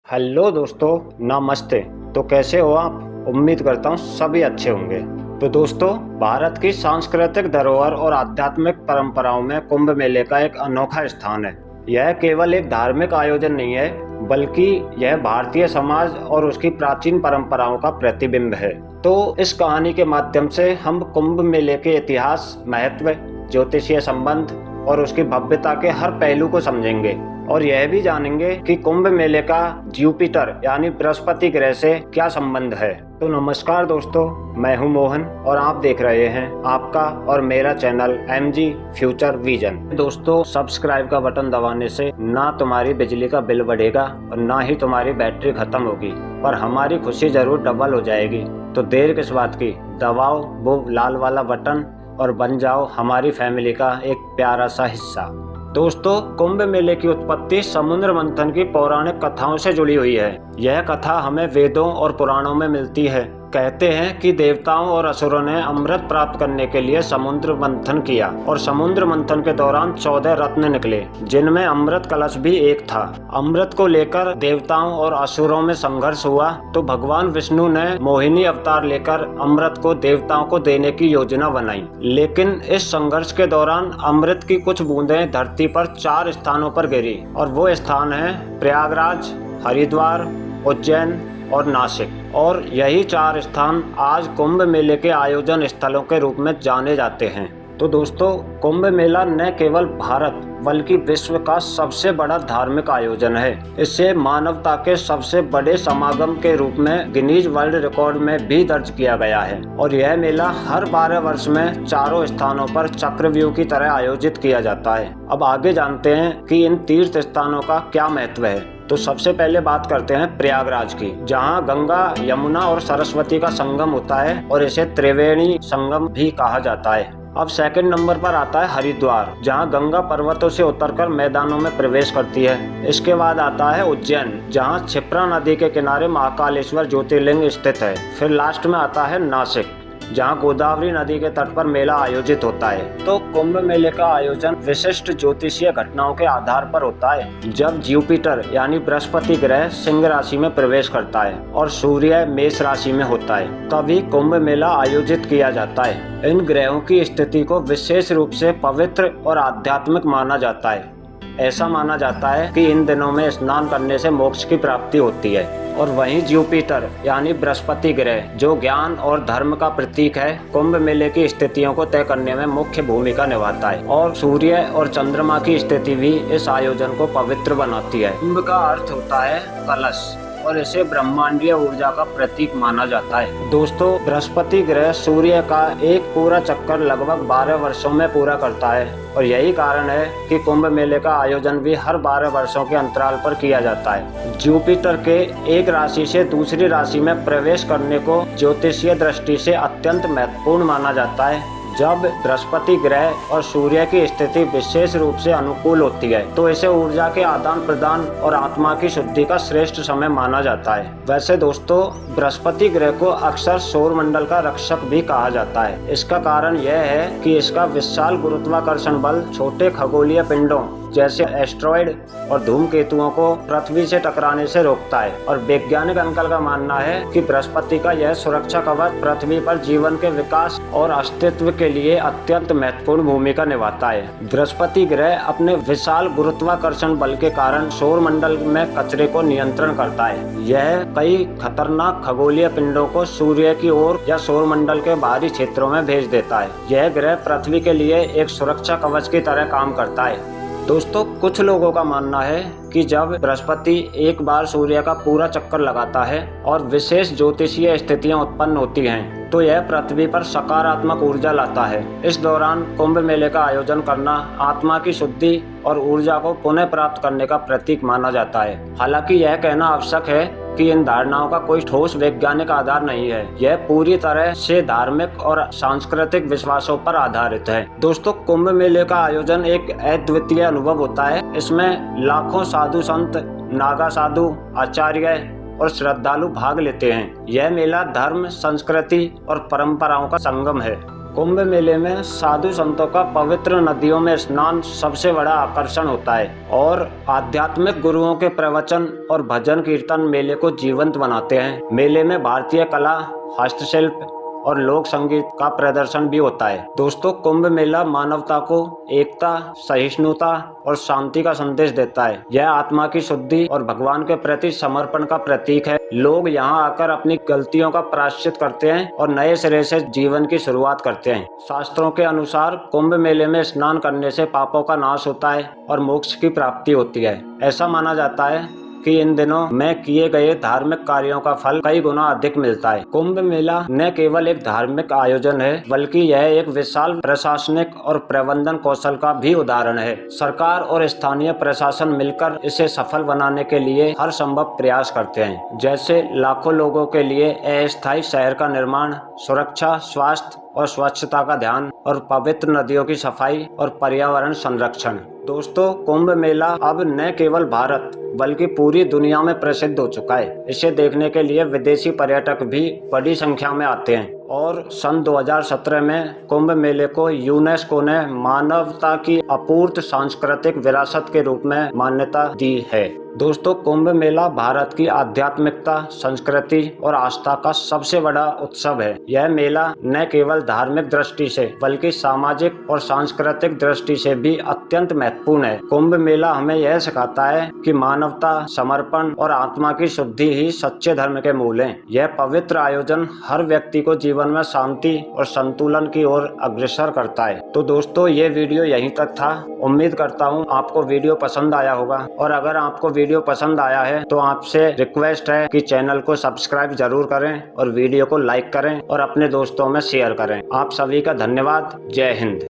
Hello दोस्तों, नमस्ते। तो कैसे हो आप? उम्मीद करता हूँ सभी अच्छे होंगे। तो दोस्तों, भारत की सांस्कृतिक धरोहर और आध्यात्मिक परंपराओं में कुंभ मेले का एक अनोखा स्थान है। यह केवल एक धार्मिक आयोजन नहीं है, बल्कि यह भारतीय समाज और उसकी प्राचीन परंपराओं का प्रतिबिंब है। तो इस कहानी के माध्यम से हम कुंभ मेले के इतिहास, महत्व, ज्योतिषीय संबंध और उसकी भव्यता के हर पहलू को समझेंगे और यह भी जानेंगे कि कुंभ मेले का जुपिटर यानी बृहस्पति ग्रह से क्या संबंध है। तो नमस्कार दोस्तों, मैं हूं मोहन और आप देख रहे हैं आपका और मेरा चैनल MG फ्यूचर विजन। दोस्तों, सब्सक्राइब का बटन दबाने से ना तुम्हारी बिजली का बिल बढ़ेगा और ना ही तुम्हारी बैटरी खत्म होगी, पर हमारी खुशी जरूर डबल हो जाएगी। तो देर किस बात की, दबाओ वो लाल वाला बटन और बन जाओ हमारी फैमिली का एक प्यारा सा हिस्सा। दोस्तों, कुंभ मेले की उत्पत्ति समुद्र मंथन की पौराणिक कथाओं से जुड़ी हुई है। यह कथा हमें वेदों और पुराणों में मिलती है। कहते हैं कि देवताओं और असुरों ने अमृत प्राप्त करने के लिए समुद्र मंथन किया और समुद्र मंथन के दौरान 14 रत्न निकले, जिनमें अमृत कलश भी एक था। अमृत को लेकर देवताओं और असुरों में संघर्ष हुआ तो भगवान विष्णु ने मोहिनी अवतार लेकर अमृत को देवताओं को देने की योजना बनाई। लेकिन इस संघर्ष के दौरान अमृत की कुछ बूंदें धरती पर 4 स्थानों पर गिरी और वो स्थान है प्रयागराज, हरिद्वार, उज्जैन और नासिक। और यही 4 स्थान आज कुंभ मेले के आयोजन स्थलों के रूप में जाने जाते हैं। तो दोस्तों, कुंभ मेला न केवल भारत बल्कि विश्व का सबसे बड़ा धार्मिक आयोजन है। इसे मानवता के सबसे बड़े समागम के रूप में गिनीज वर्ल्ड रिकॉर्ड में भी दर्ज किया गया है और यह मेला हर 12 वर्ष में 4 स्थानों पर चक्रव्यूह की तरह आयोजित किया जाता है। अब आगे जानते हैं कि इन तीर्थ स्थानों का क्या महत्व है। तो सबसे पहले बात करते हैं प्रयागराज की, जहां गंगा, यमुना और सरस्वती का संगम होता है और इसे त्रिवेणी संगम भी कहा जाता है। अब सेकंड नंबर पर आता है हरिद्वार, जहां गंगा पर्वतों से उतरकर मैदानों में प्रवेश करती है। इसके बाद आता है उज्जैन, जहां क्षिप्रा नदी के किनारे महाकालेश्वर ज्योतिर्लिंग स्थित है। फिर लास्ट में आता है नासिक, जहां गोदावरी नदी के तट पर मेला आयोजित होता है। तो कुंभ मेले का आयोजन विशिष्ट ज्योतिषीय घटनाओं के आधार पर होता है। जब जुपिटर यानी बृहस्पति ग्रह सिंह राशि में प्रवेश करता है और सूर्य मेष राशि में होता है, तभी कुंभ मेला आयोजित किया जाता है। इन ग्रहों की स्थिति को विशेष रूप से पवित्र और आध्यात्मिक माना जाता है। ऐसा माना जाता है कि इन दिनों में स्नान करने से मोक्ष की प्राप्ति होती है। और वहीं जुपिटर यानी बृहस्पति ग्रह, जो ज्ञान और धर्म का प्रतीक है, कुंभ मेले की स्थितियों को तय करने में मुख्य भूमिका निभाता है। और सूर्य और चंद्रमा की स्थिति भी इस आयोजन को पवित्र बनाती है। कुंभ का अर्थ होता है कलश और इसे ब्रह्मांडीय ऊर्जा का प्रतीक माना जाता है। दोस्तों, बृहस्पति ग्रह सूर्य का एक पूरा चक्कर लगभग 12 वर्षों में पूरा करता है और यही कारण है कि कुंभ मेले का आयोजन भी हर 12 वर्षों के अंतराल पर किया जाता है। जुपिटर के एक राशि से दूसरी राशि में प्रवेश करने को ज्योतिषीय दृष्टि से अत्यंत महत्वपूर्ण माना जाता है। जब बृहस्पति ग्रह और सूर्य की स्थिति विशेष रूप से अनुकूल होती है तो इसे ऊर्जा के आदान प्रदान और आत्मा की शुद्धि का श्रेष्ठ समय माना जाता है। वैसे दोस्तों, बृहस्पति ग्रह को अक्सर सौर मंडल का रक्षक भी कहा जाता है। इसका कारण यह है कि इसका विशाल गुरुत्वाकर्षण बल छोटे खगोलीय पिंडों जैसे एस्ट्रॉइड और धूमकेतुओं को पृथ्वी से टकराने से रोकता है। और वैज्ञानिक अंकल का मानना है कि बृहस्पति का यह सुरक्षा कवच पृथ्वी पर जीवन के विकास और अस्तित्व के लिए अत्यंत महत्वपूर्ण भूमिका निभाता है। बृहस्पति ग्रह अपने विशाल गुरुत्वाकर्षण बल के कारण सौर मंडल में कचरे को नियंत्रण करता है। यह कई खतरनाक खगोलीय पिंडों को सूर्य की ओर या सौर मंडल के बाहरी क्षेत्रों में भेज देता है। यह ग्रह पृथ्वी के लिए एक सुरक्षा कवच की तरह काम करता है। दोस्तों, कुछ लोगों का मानना है कि जब बृहस्पति एक बार सूर्य का पूरा चक्कर लगाता है और विशेष ज्योतिषीय स्थितियां उत्पन्न होती हैं, तो यह पृथ्वी पर सकारात्मक ऊर्जा लाता है। इस दौरान कुंभ मेले का आयोजन करना आत्मा की शुद्धि और ऊर्जा को पुनः प्राप्त करने का प्रतीक माना जाता है। हालांकि यह कहना आवश्यक है कि इन धारणाओं का कोई ठोस वैज्ञानिक आधार नहीं है। यह पूरी तरह से धार्मिक और सांस्कृतिक विश्वासों पर आधारित है। दोस्तों, कुंभ मेले का आयोजन एक अद्वितीय अनुभव होता है। इसमें लाखों साधु संत, नागा साधु, आचार्य और श्रद्धालु भाग लेते हैं। यह मेला धर्म, संस्कृति और परंपराओं का संगम है। कुंभ मेले में साधु संतों का पवित्र नदियों में स्नान सबसे बड़ा आकर्षण होता है और आध्यात्मिक गुरुओं के प्रवचन और भजन कीर्तन मेले को जीवंत बनाते हैं। मेले में भारतीय कला, हस्तशिल्प और लोक संगीत का प्रदर्शन भी होता है। दोस्तों, कुंभ मेला मानवता को एकता, सहिष्णुता और शांति का संदेश देता है। यह आत्मा की शुद्धि और भगवान के प्रति समर्पण का प्रतीक है। लोग यहाँ आकर अपनी गलतियों का प्रायश्चित करते हैं और नए सिरे से जीवन की शुरुआत करते हैं। शास्त्रों के अनुसार कुंभ मेले में स्नान करने से पापों का नाश होता है और मोक्ष की प्राप्ति होती है। ऐसा माना जाता है कि इन दिनों में किए गए धार्मिक कार्यों का फल कई गुना अधिक मिलता है। कुंभ मेला न केवल एक धार्मिक आयोजन है, बल्कि यह एक विशाल प्रशासनिक और प्रबंधन कौशल का भी उदाहरण है। सरकार और स्थानीय प्रशासन मिलकर इसे सफल बनाने के लिए हर संभव प्रयास करते हैं, जैसे लाखों लोगों के लिए अस्थायी शहर का निर्माण, सुरक्षा, स्वास्थ्य और स्वच्छता का ध्यान और पवित्र नदियों की सफाई और पर्यावरण संरक्षण। दोस्तों, कुंभ मेला अब न केवल भारत बल्कि पूरी दुनिया में प्रसिद्ध हो चुका है। इसे देखने के लिए विदेशी पर्यटक भी बड़ी संख्या में आते हैं और सन 2017 में कुंभ मेले को यूनेस्को ने मानवता की अपूर्व सांस्कृतिक विरासत के रूप में मान्यता दी है। दोस्तों, कुंभ मेला भारत की आध्यात्मिकता, संस्कृति और आस्था का सबसे बड़ा उत्सव है। यह मेला न केवल धार्मिक दृष्टि से बल्कि सामाजिक और सांस्कृतिक दृष्टि से भी अत्यंत महत्वपूर्ण है। कुंभ मेला हमें यह सिखाता है कि मानवता, समर्पण और आत्मा की शुद्धि ही सच्चे धर्म के मूल हैं। यह पवित्र आयोजन हर व्यक्ति को जीवन में शांति और संतुलन की ओर अग्रसर करता है। तो दोस्तों, ये वीडियो यहीं तक था। उम्मीद करता हूँ आपको वीडियो पसंद आया होगा और अगर आपको वीडियो पसंद आया है तो आपसे रिक्वेस्ट है कि चैनल को सब्सक्राइब जरूर करें और वीडियो को लाइक करें और अपने दोस्तों में शेयर करें। आप सभी का धन्यवाद। जय हिंद।